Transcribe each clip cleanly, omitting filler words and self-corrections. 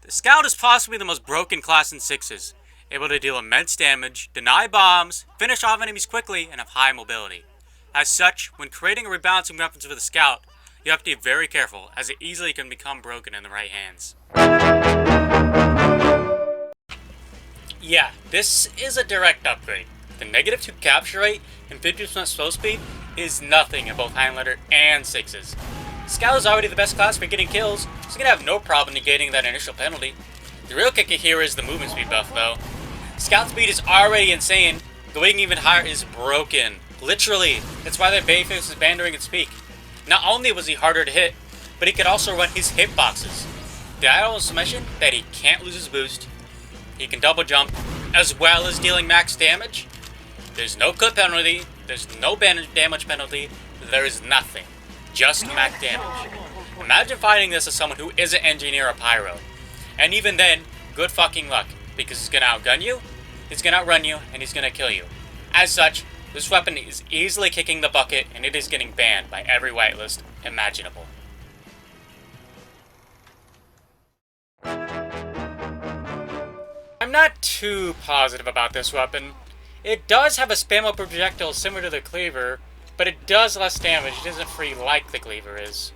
The Scout is possibly the most broken class in Sixes, able to deal immense damage, deny bombs, finish off enemies quickly, and have high mobility. As such, when creating or rebalancing weapons for the Scout, you have to be very careful, as it easily can become broken in the right hands. Yeah, this is a direct upgrade. The -2 capture rate and 50% slow speed is nothing in both Highlander and Sixes. Scout is already the best class for getting kills, so you're gonna have no problem negating that initial penalty. The real kicker here is the movement speed buff though. Scout speed is already insane, going even higher is broken. Literally, that's why that Bayface is banned during its peak. Not only was he harder to hit, but he could also run his hitboxes. Did I also mention that he can't lose his boost? He can double jump, as well as dealing max damage. There's no clip penalty, there's no damage penalty, there is nothing. Just max damage. Imagine fighting this as someone who isn't engineer or pyro. And even then, good fucking luck, because he's gonna outgun you, he's gonna outrun you, and he's gonna kill you. As such, this weapon is easily kicking the bucket, and it is getting banned by every whitelist imaginable. I'm not too positive about this weapon. It does have a spammo projectile similar to the cleaver, but it does less damage. It isn't free like the cleaver is.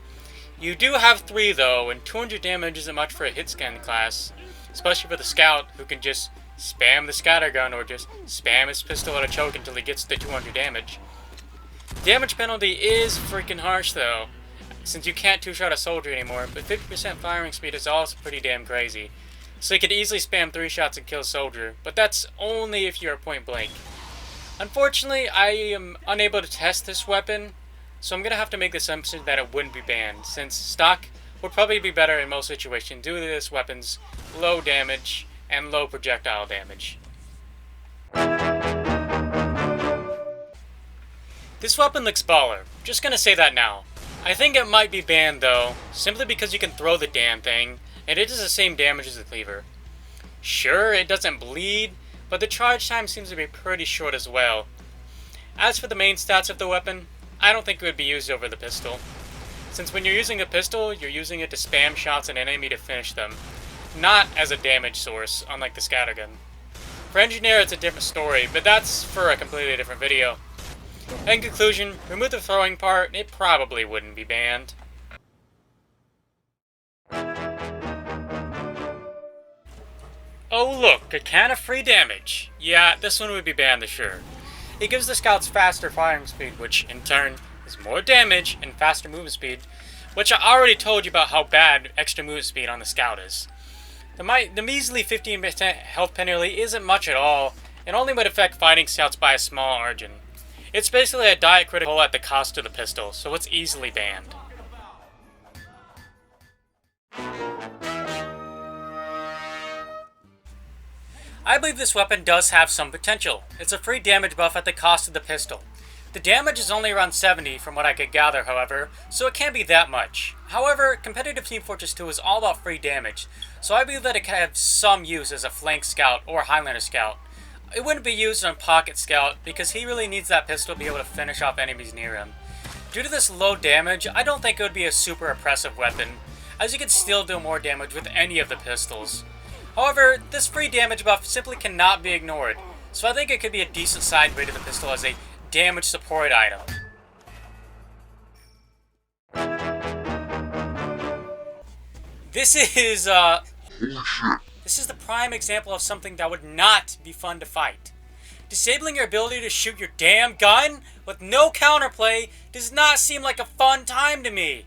You do have 3 though, and 200 damage isn't much for a hit scan class, especially for the Scout, who can just spam the scattergun or just spam his pistol at a choke until he gets to 200 damage. Damage penalty is freaking harsh though, since you can't two-shot a soldier anymore, but 50% firing speed is also pretty damn crazy. So you could easily spam 3 shots and kill a soldier, but that's only if you're point blank. Unfortunately, I am unable to test this weapon, so I'm going to have to make the assumption that it wouldn't be banned, since stock would probably be better in most situations due to this weapon's low damage and low projectile damage. This weapon looks baller, just gonna say that now. I think it might be banned though, simply because you can throw the damn thing, and it does the same damage as the cleaver. Sure, it doesn't bleed, but the charge time seems to be pretty short as well. As for the main stats of the weapon, I don't think it would be used over the pistol. Since when you're using a pistol, you're using it to spam shots at an enemy to finish them, not as a damage source, unlike the scattergun. For engineer, it's a different story, but that's for a completely different video. In conclusion, remove the throwing part, it probably wouldn't be banned. Oh look, a can of free damage. Yeah, this one would be banned for sure. It gives the Scouts faster firing speed, which in turn is more damage and faster movement speed, which I already told you about how bad extra movement speed on the Scout is. The measly 15% health penalty isn't much at all, and only would affect fighting Scouts by a small margin. It's basically a diet critical at the cost of the pistol, so it's easily banned. I believe this weapon does have some potential. It's a free damage buff at the cost of the pistol. The damage is only around 70 from what I could gather, however, so it can't be that much. However, competitive Team Fortress 2 is all about free damage, so I believe that it can have some use as a flank scout or Highlander scout. It wouldn't be used on Pocket Scout because he really needs that pistol to be able to finish off enemies near him. Due to this low damage, I don't think it would be a super oppressive weapon, as you could still do more damage with any of the pistols. However, this free damage buff simply cannot be ignored, so I think it could be a decent side grade of the pistol as a damage support item. This is the prime example of something that would not be fun to fight. Disabling your ability to shoot your damn gun with no counterplay does not seem like a fun time to me.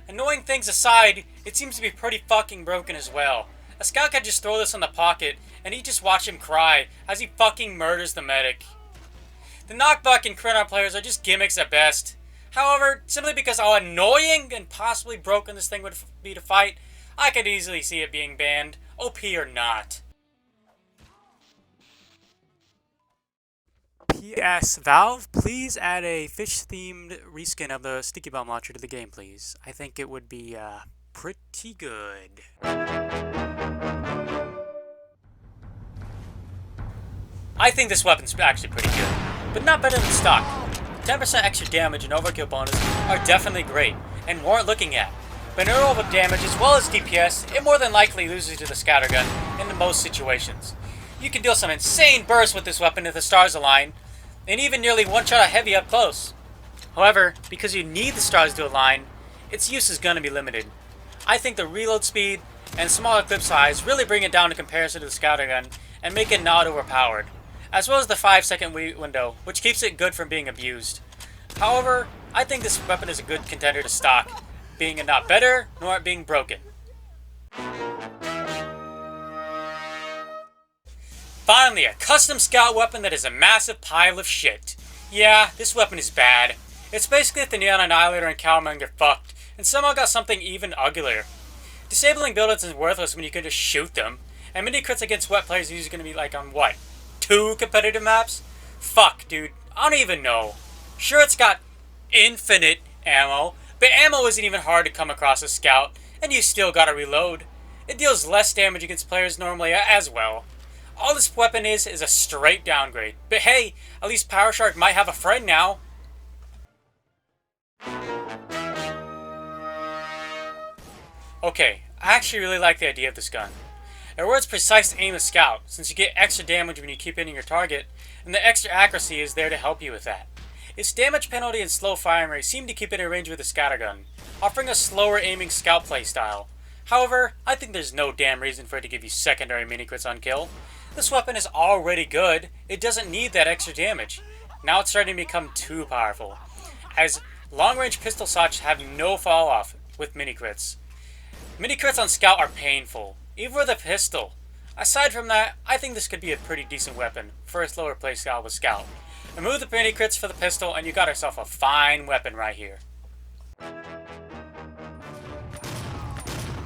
Annoying things aside, it seems to be pretty fucking broken as well. A scout could just throw this in the pocket, and he'd just watch him cry as he fucking murders the medic. The knockback and crit on players are just gimmicks at best. However, simply because how annoying and possibly broken this thing would be to fight, I could easily see it being banned, OP or not. P.S. Valve, please add a fish-themed reskin of the Sticky Bomb launcher to the game, please. I think it would be, pretty good. I think this weapon's actually pretty good, but not better than stock. 10% extra damage and overkill bonus are definitely great, and warrant looking at. but in overall damage as well as DPS, it more than likely loses to the scattergun in most situations. You can deal some insane bursts with this weapon if the stars align, and even nearly one-shot a heavy up close. However, because you need the stars to align, its use is going to be limited. I think the reload speed and smaller clip size really bring it down in comparison to the scattergun and make it not overpowered, as well as the 5-second window, which keeps it good from being abused. However, I think this weapon is a good contender to stock, being it not better nor it being broken. Finally, a custom scout weapon that is a massive pile of shit. Yeah, this weapon is bad. It's basically if the Neon Annihilator and Calmonger fucked, and somehow got something even uglier. Disabling buildings is worthless when you can just shoot them, and mini crits against wet players are usually going to be like on what? 2 competitive maps? Fuck, dude. I don't even know. Sure, it's got infinite ammo, but ammo isn't even hard to come across a scout, and you still gotta reload. It deals less damage against players normally as well. All this weapon is a straight downgrade. But hey, at least Power Shark might have a friend now. Okay, I actually really like the idea of this gun. It rewards precise aim of Scout, since you get extra damage when you keep hitting your target, and the extra accuracy is there to help you with that. Its damage penalty and slow firing rate seem to keep it in range with the scattergun, offering a slower aiming Scout playstyle. However, I think there's no damn reason for it to give you secondary mini crits on kill. This weapon is already good, it doesn't need that extra damage. Now it's starting to become too powerful, as long-range pistol shots have no fall-off with mini crits. Mini crits on Scout are painful, even with a pistol. Aside from that, I think this could be a pretty decent weapon for a slower playstyle with Scout. Remove the mini crits for the pistol and you got yourself a fine weapon right here.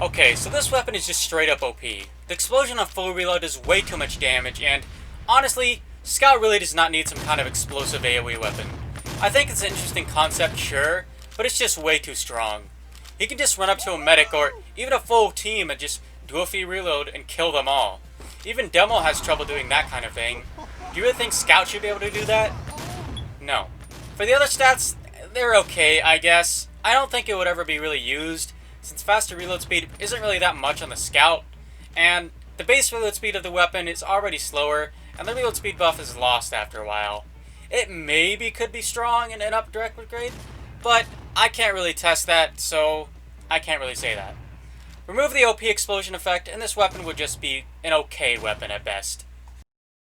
Okay, so this weapon is just straight up OP. The explosion on full reload does way too much damage, and honestly, Scout really does not need some kind of explosive AoE weapon. I think it's an interesting concept, sure, but it's just way too strong. He can just run up to a medic or even a full team and just do a free reload and kill them all. Even Demo has trouble doing that kind of thing. Do you really think Scout should be able to do that? No. For the other stats, they're okay, I guess. I don't think it would ever be really used, since faster reload speed isn't really that much on the Scout, and the base reload speed of the weapon is already slower, and the reload speed buff is lost after a while. It maybe could be strong in an up direct upgrade, but I can't really test that, so I can't really say that. Remove the OP explosion effect, and this weapon would just be an okay weapon at best.